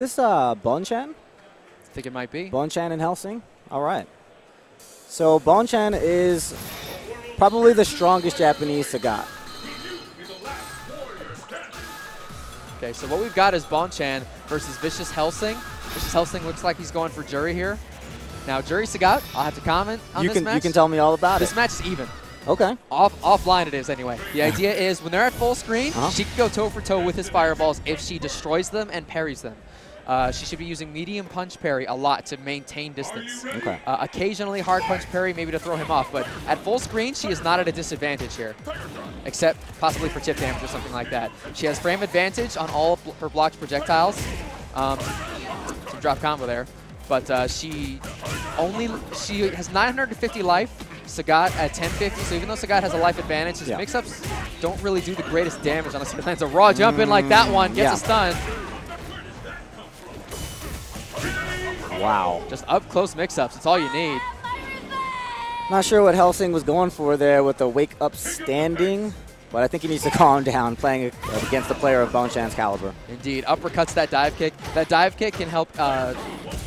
This Bonchan? I think it might be. Bonchan and Hellsing? All right. So Bonchan is probably the strongest Japanese Sagat. Okay, so what we've got is Bonchan versus Vicious Hellsing. Vicious Hellsing looks like he's going for Juri here. Now, Juri Sagat, I'll have to comment on this match. You can tell me all about this match is even. Okay. Offline it is anyway. The idea is when they're at full screen, she can go toe-for-toe with his fireballs if she destroys them and parries them. She should be using medium punch parry a lot to maintain distance. Okay. Occasionally hard punch parry, maybe to throw him off, but at full screen, she is not at a disadvantage here, except possibly for chip damage or something like that. She has frame advantage on all of her blocked projectiles. Some drop combo there, but she has 950 life. Sagat at 1050, so even though Sagat has a life advantage, his mix-ups don't really do the greatest damage unless he lands a raw jump in like that one, gets a stun. Wow. Just up-close mix-ups, that's all you need. Not sure what Hellsing was going for there with the wake-up standing, but I think he needs to calm down playing against a player of Bonchan's caliber. Indeed, uppercuts that dive kick. That dive kick can help,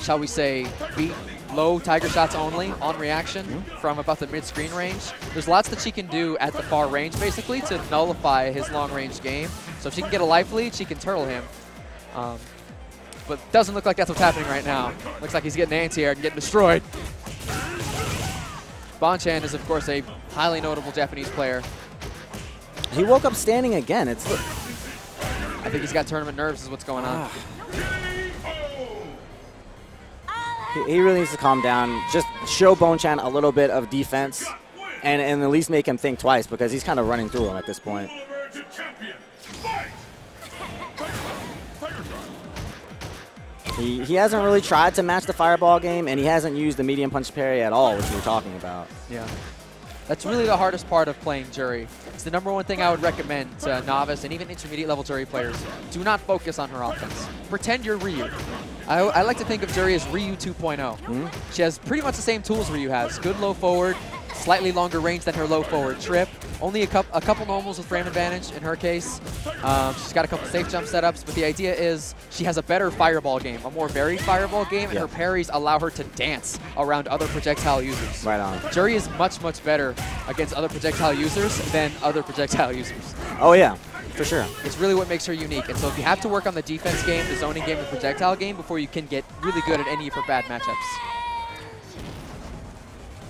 shall we say, beat low tiger shots only on reaction from about the mid-screen range. There's lots that she can do at the far range, basically, to nullify his long-range game. So if she can get a life lead, she can turtle him. But doesn't look like that's what's happening right now. Looks like he's getting anti-air and getting destroyed. Bonchan is, of course, a highly notable Japanese player. He woke up standing again. I think he's got tournament nerves is what's going on. He really needs to calm down. Just show Bonchan a little bit of defense and at least make him think twice because he's kind of running through him at this point. He hasn't really tried to match the fireball game, and he hasn't used the medium punch parry at all, which we were talking about. Yeah. That's really the hardest part of playing Juri. It's the #1 thing I would recommend to novice and even intermediate level Juri players. Do not focus on her offense. Pretend you're Ryu. I like to think of Juri as Ryu 2.0. She has pretty much the same tools Ryu has. Good low forward, slightly longer range than her low forward trip. Only a couple normals with frame advantage in her case. She's got a couple safe jump setups, but the idea is she has a better fireball game, a more varied fireball game, and her parries allow her to dance around other projectile users. Right on. Juri is much, much better against other projectile users than other projectile users. Oh, yeah. For sure. It's really what makes her unique. And so if you have to work on the defense game, the zoning game, the projectile game before you can get really good at any of her bad matchups.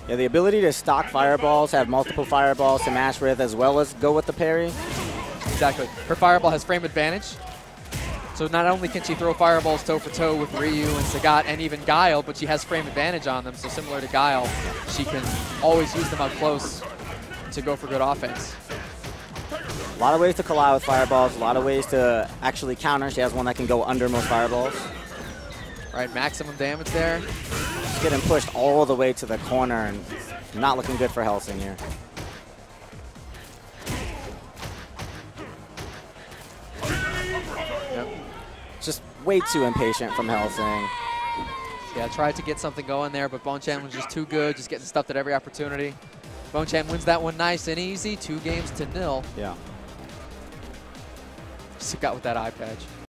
Yeah, the ability to stock fireballs, have multiple fireballs to match with, as well as go with the parry. Exactly. Her fireball has frame advantage. So not only can she throw fireballs toe-for-toe with Ryu and Sagat and even Guile, but she has frame advantage on them. So similar to Guile, she can always use them up close to go for good offense. A lot of ways to collide with fireballs, a lot of ways to actually counter. She has one that can go under most fireballs. Right, maximum damage there. She's getting pushed all the way to the corner and not looking good for Hellsing here. Yep. Just way too impatient from Hellsing. Yeah, tried to get something going there, but Bonchan was just too good, just getting stuffed at every opportunity. Bonchan wins that one nice and easy, 2-0. Yeah. Just got with that eye patch.